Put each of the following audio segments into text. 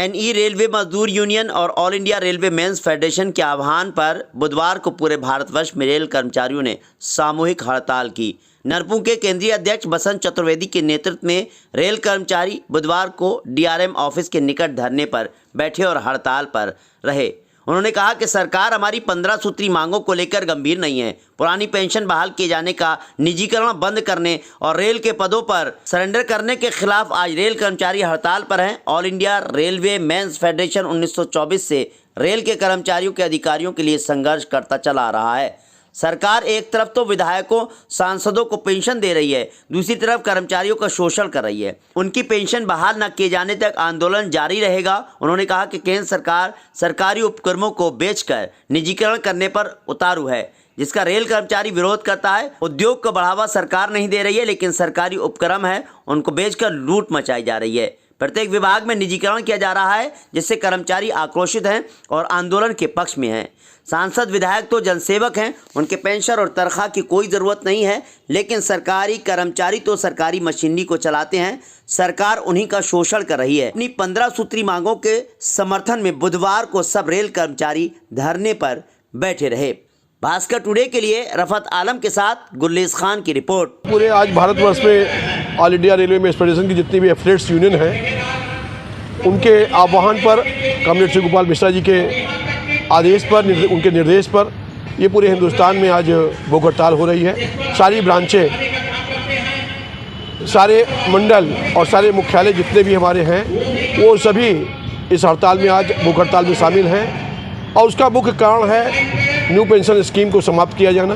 NE railway मजदूर union और all India railway men's federation के आह्वान पर बुधवार को पूरे भारतवर्ष में रेल कर्मचारियों ने सामूहिक हड़ताल की। नरपू के केंद्रीय अध्यक्ष बसंत चतुर्वेदी के नेतृत्व में रेल कर्मचारी बुधवार को डीआरएम ऑफिस के निकट धरने पर बैठे और हड़ताल पर रहे। उन्होंने कहा कि सरकार हमारी 15 सूत्री मांगों को लेकर गंभीर नहीं है। पुरानी पेंशन बहाल किए जाने का, निजीकरण बंद करने और रेल के पदों पर सरेंडर करने के खिलाफ आज रेल कर्मचारी हड़ताल पर हैं। All India railway men's federation 1924 से रेल के कर्मचारियों के अधिकारियों के लिए संघर्ष करता चला आ रहा है। सरकार एक तरफ तो विधायकों, सांसदों को पेंशन दे रही है, दूसरी तरफ कर्मचारियों का शोषण कर रही है। उनकी पेंशन बहाल न किए जाने तक आंदोलन जारी रहेगा। उन्होंने कहा कि केंद्र सरकार सरकारी उपक्रमों को बेचकर निजीकरण करने पर उतारू है, जिसका रेल कर्मचारी विरोध करता है। उद्योग को बढ़ावा सरकार नहीं दे रही है, लेकिन सरकारी उपक्रम है उनको बेचकर लूट मचाई जा रही है। प्रत्येक विभाग में निजीकरण किया जा रहा है, जिससे कर्मचारी आक्रोशित हैं और आंदोलन के पक्ष में हैं। सांसद विधायक तो जनसेवक हैं, उनके पेंशन और तनख्वाह की कोई ज़रूरत नहीं है, लेकिन सरकारी कर्मचारी तो सरकारी मशीनरी को चलाते हैं। सरकार उन्हीं का शोषण कर रही है। अपनी 15 सूत्री मांगों के समर्थन में बुधवार को सब रेल कर्मचारी धरने पर बैठे रहे। भास्कर टुडे के लिए रफत आलम के साथ गुल्लेस खान की रिपोर्ट। पूरे आज भारतवर्ष में all India railway men's federation की जितनी भी एफिलिएट्स यूनियन हैं, उनके आह्वान पर कॉमरेड श्री गोपाल मिश्रा जी के आदेश पर, उनके निर्देश पर ये पूरे हिंदुस्तान में आज भूख हड़ताल हो रही है। सारी ब्रांचें, सारे मंडल और सारे मुख्यालय जितने भी हमारे हैं, वो सभी इस हड़ताल में आज भूख हड़ताल में शामिल हैं। और उसका मुख्य कारण है न्यू पेंशन स्कीम को समाप्त किया जाना,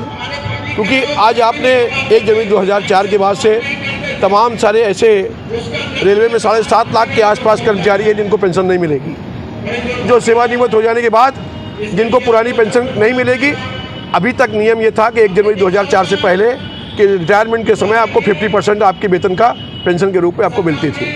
क्योंकि आज आपने 1 जनवरी 2004 के बाद से तमाम सारे ऐसे रेलवे में 7.5 लाख के आसपास कर्मचारी हैं जिनको पेंशन नहीं मिलेगी, जो सेवानिवृत्त हो जाने के बाद जिनको पुरानी पेंशन नहीं मिलेगी। अभी तक नियम ये था कि 1 जनवरी 2004 से पहले कि रिटायरमेंट के समय आपको 50% आपके वेतन का पेंशन के रूप में आपको मिलती थी।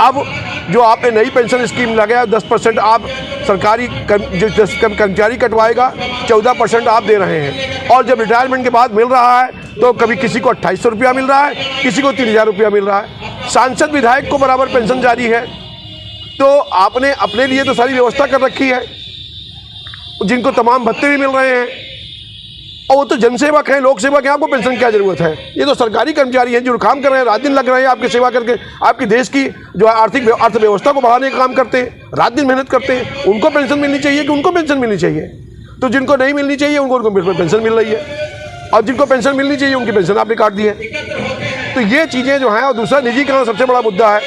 अब जो आपने नई पेंशन स्कीम लगाया, 10% आप सरकारी जो कर्मचारी कटवाएगा, 14% आप दे रहे हैं। और जब रिटायरमेंट के बाद मिल रहा है तो कभी किसी को 2800 रुपया मिल रहा है, किसी को 3000 रुपया मिल रहा है। सांसद विधायक को बराबर पेंशन जारी है। तो आपने अपने लिए तो सारी व्यवस्था कर रखी है, जिनको तमाम भत्ते भी मिल रहे हैं, और वो तो जनसेवक हैं, लोक सेवक हैं, आपको पेंशन की क्या जरूरत है। ये तो सरकारी कर्मचारी हैं जो काम कर रहे हैं, रात दिन लग रहे हैं आपकी सेवा करके, आपकी देश की जो आर्थिक अर्थव्यवस्था को बढ़ाने का काम करते हैं, रात दिन मेहनत करते हैं। उनको पेंशन मिलनी चाहिए कि उनको पेंशन मिलनी चाहिए? तो जिनको नहीं मिलनी चाहिए उनको पेंशन मिल रही है, और जिनको पेंशन मिलनी चाहिए उनकी पेंशन आपने काट दी है। तो ये चीज़ें जो हैं, और दूसरा निजीकरण सबसे बड़ा मुद्दा है।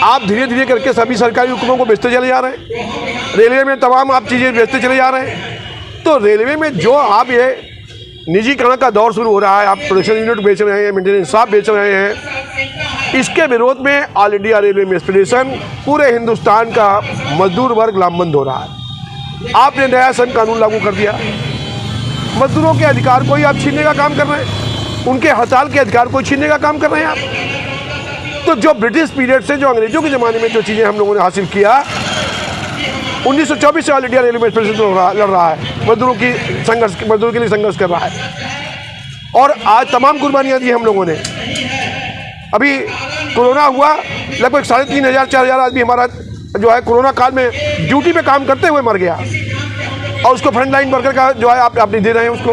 आप धीरे धीरे करके सभी सरकारी उपक्रमों को बेचते चले जा रहे हैं। रेलवे में तमाम आप चीज़ें बेचते चले जा रहे हैं। तो रेलवे में जो आप ये निजीकरण का दौर शुरू हो रहा है, आप प्रोडक्शन यूनिट बेच रहे हैं, मेंटेनेंस स्टाफ बेच रहे हैं, इसके विरोध में all India railway men's federation पूरे हिंदुस्तान का मजदूर वर्ग लामबंद हो रहा है। आपने नया श्रम कानून लागू कर दिया, मजदूरों के अधिकार को ही आप छीनने का काम कर रहे हैं, उनके हड़ताल के अधिकार को छीनने का काम कर रहे हैं आप। तो जो ब्रिटिश पीरियड से, जो अंग्रेजों के ज़माने में जो चीज़ें हम लोगों ने हासिल किया, 1924 से all India railway men's federation लड़ रहा है, मजदूरों के लिए संघर्ष कर रहा है। और आज तमाम कुर्बानियाँ दी हम लोगों ने। अभी कोरोना हुआ, लगभग 3500-4000 आदमी हमारा जो है कोरोना काल में ड्यूटी पे काम करते हुए मर गया, और उसको फ्रंट लाइन वर्कर का जो है आप नहीं दे रहे हैं उसको।